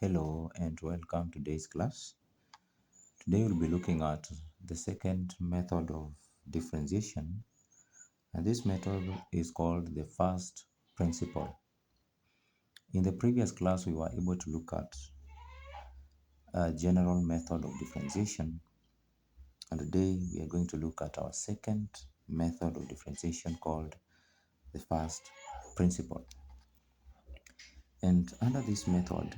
Hello and welcome to today's class. Today we'll be looking at the second method of differentiation, and this method is called the first principle. In the previous class, we were able to look at a general method of differentiation, and today we are going to look at our second method of differentiation called the first principle. And under this method,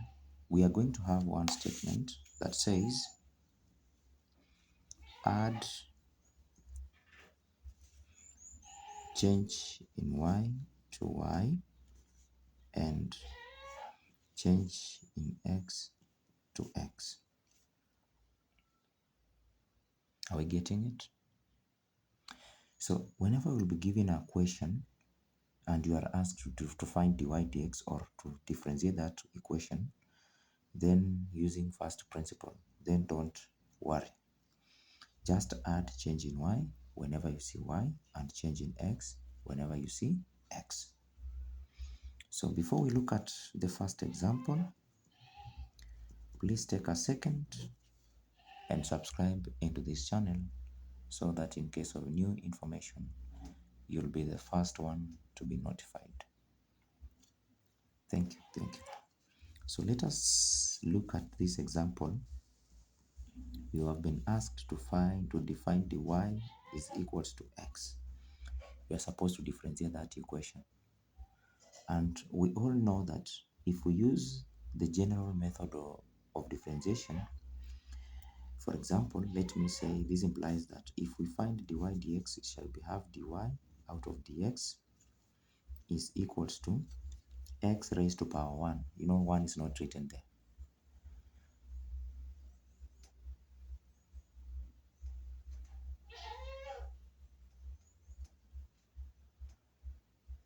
we are going to have one statement that says add change in y to y and change in x to x. Are we getting it? So whenever we'll be given a question and you are asked to find dy dx or to differentiate that equation, then using first principle, then don't worry. Just add change in y whenever you see y and change in x whenever you see x. So before we look at the first example, please take a second and subscribe into this channel so that in case of new information, you'll be the first one to be notified. Thank you. So let us look at this example. You have been asked to define dy is equals to x. You are supposed to differentiate that equation. And we all know that if we use the general method of differentiation, for example, let me say this implies that if we find dy dx, it shall be have dy out of dx is equals to x raised to power 1. You know, 1 is not written there.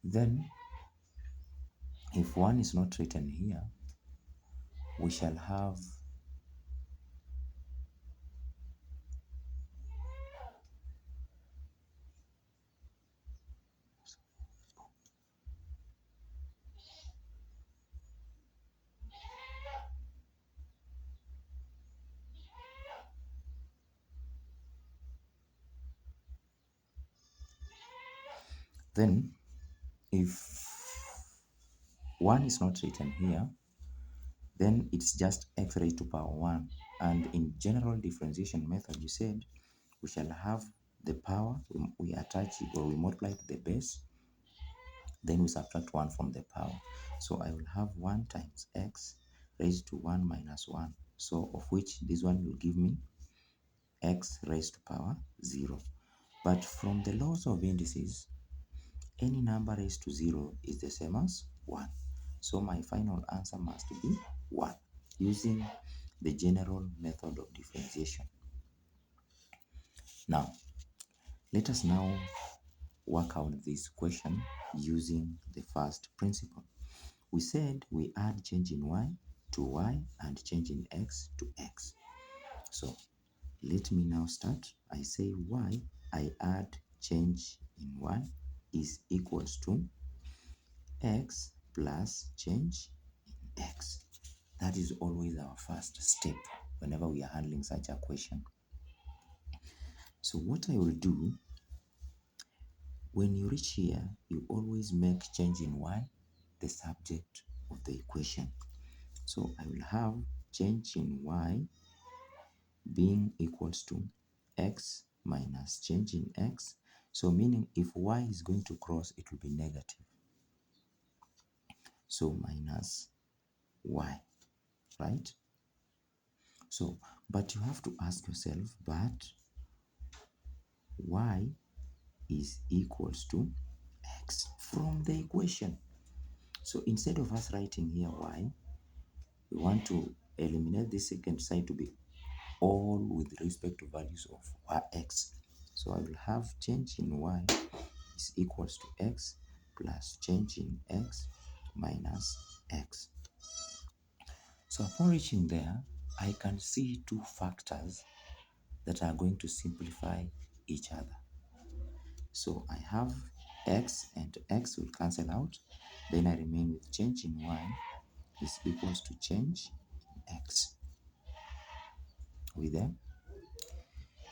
Then, if 1 is not written here, we shall have then if 1 is not written here, then it's just x raised to power 1. And in general differentiation method, you said we shall have the power, we attach it or we multiply to the base, then we subtract 1 from the power. So I will have 1 times x raised to 1 minus 1. So of which this one will give me x raised to power 0. But from the laws of indices, any number raised to 0 is the same as 1. So my final answer must be 1 using the general method of differentiation. Now, let us now work out this question using the first principle. We said we add change in y to y and change in x to x. So let me now start. I say y, I add change in y is equals to x plus change in x. That is always our first step whenever we are handling such a question. So what I will do, when you reach here, you always make change in y the subject of the equation. So I will have change in y being equals to x minus change in x. So meaning if y is going to cross, it will be negative. So minus y, right? So, but you have to ask yourself, but y is equals to x from the equation. So instead of us writing here y, we want to eliminate the second side to be all with respect to values of x. So I will have change in y is equals to x plus change in x minus x. So upon reaching there, I can see two factors that are going to simplify each other. So I have x and x will cancel out. Then I remain with change in y is equals to change in x. Are we there?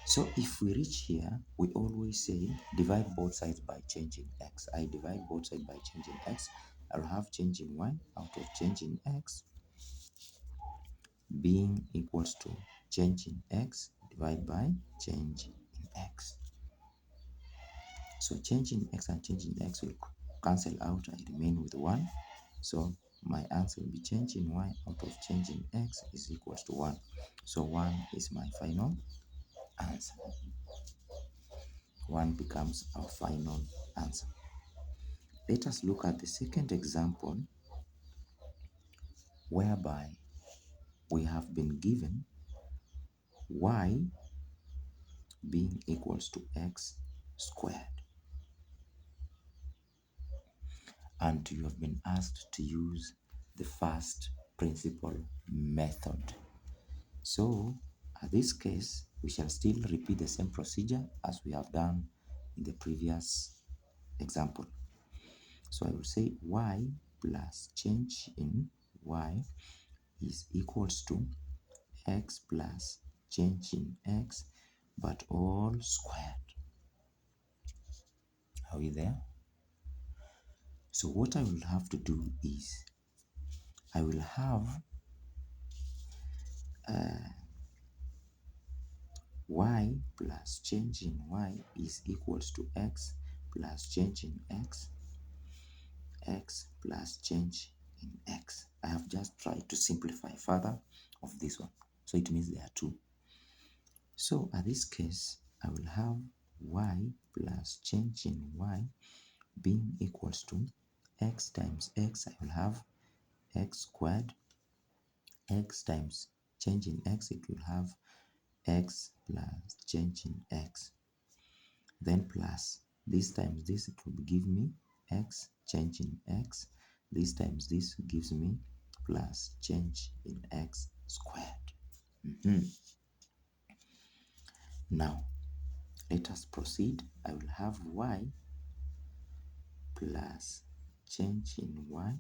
So if we reach here, we always say divide both sides by changing x. I divide both sides by changing x. I'll have change in y out of change in x being equals to change in x divided by change in x. So change in x and change in x will cancel out. I remain with 1. So my answer will be change in y out of change in x is equals to 1. So 1 is my final answer. 1 becomes our final answer. Let us look at the second example whereby we have been given y being equals to x squared. And you have been asked to use the first principle method. So, in this case, we shall still repeat the same procedure as we have done in the previous example. So I will say y plus change in y is equals to x plus change in x, but all squared. Are we there? So what I will have to do is I will have y plus change in y is equals to x plus change in x, x plus change in x. I have just tried to simplify further of this one. So it means there are two. So in this case, I will have y plus change in y being equals to x times x. I will have x squared. X times change in x, it will have x plus change in x. Then plus this times this, it will give me x change in x. This times this gives me plus change in x squared. Now let us proceed. I will have y plus change in y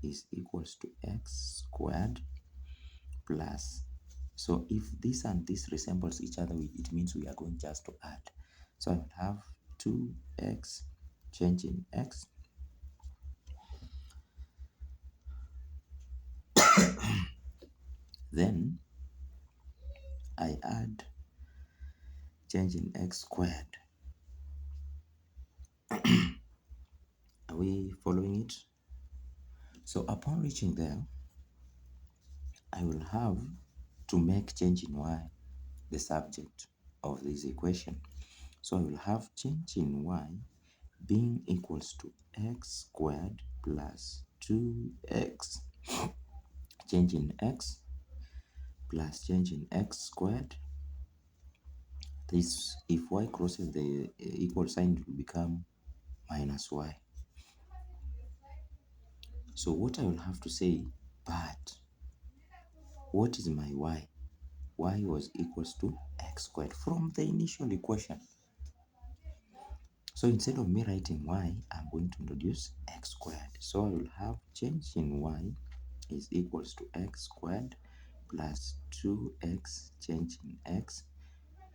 is equals to x squared plus, so if this and this resembles each other, it means we are going just to add. So I will have 2x change in x then I add change in x squared. Are we following it? So upon reaching there, I will have to make change in y the subject of this equation. So I will have change in y being equals to x squared plus 2x change in x plus change in x squared. This, if y crosses the equal sign, it will become minus y. So what I will have to say, but what is my y? Y was equals to x squared from the initial equation. So instead of me writing y, I'm going to introduce x squared. So I will have change in y is equals to x squared plus 2x change in x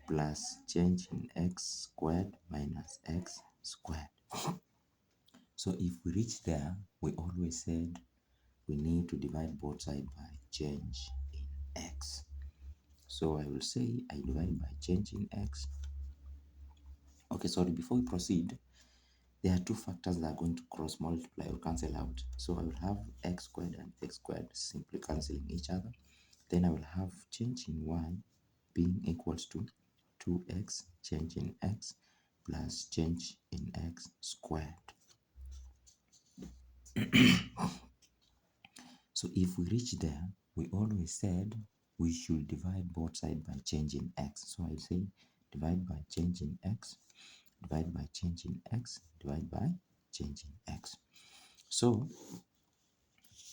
plus change in x squared minus x squared. So if we reach there, we always said we need to divide both sides by change in x. So I will say I divide by change in x. Okay, sorry, before we proceed, there are two factors that are going to cross multiply or cancel out. So I will have x squared and x squared simply cancelling each other. Then I will have change in y being equals to 2x change in x plus change in x squared. So if we reach there, we always said we should divide both sides by change in x. So I'll say divide by change in x, divide by change in x, divide by change in x. So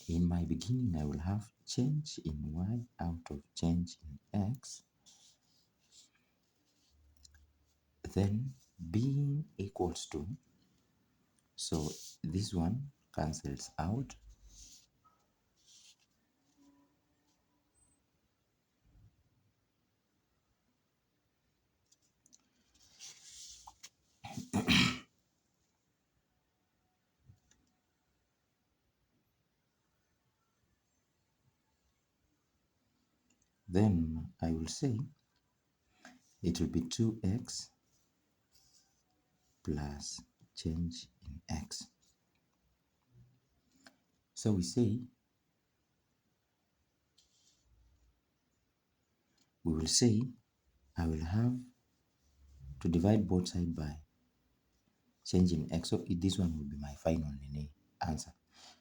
in my beginning, I will have change in y out of change in x, then being equals to, so this one cancels out, Then I will say it will be 2x plus change in x. So we will say I will have to divide both sides by change in x. So this one will be my final answer.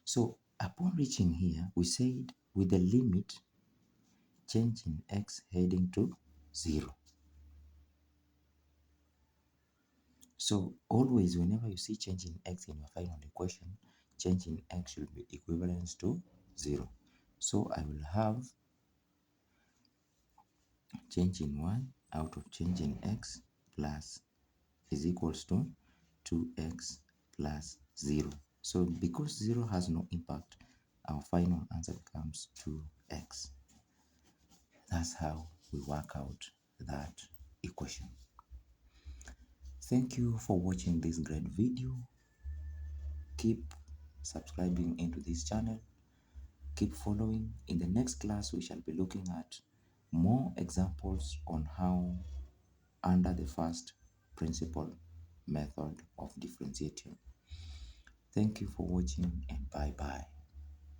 So upon reaching here, we said with the limit change in x heading to 0. So always whenever you see change in x in your final equation, change in x should be equivalent to 0. So I will have change in y out of change in x plus is equals to 2x plus 0. So because 0 has no impact, our final answer becomes 2x. That's how we work out that equation. Thank you for watching this great video. Keep subscribing into this channel. Keep following. In the next class, we shall be looking at more examples on how under the first principle method of differentiation. Thank you for watching and bye-bye.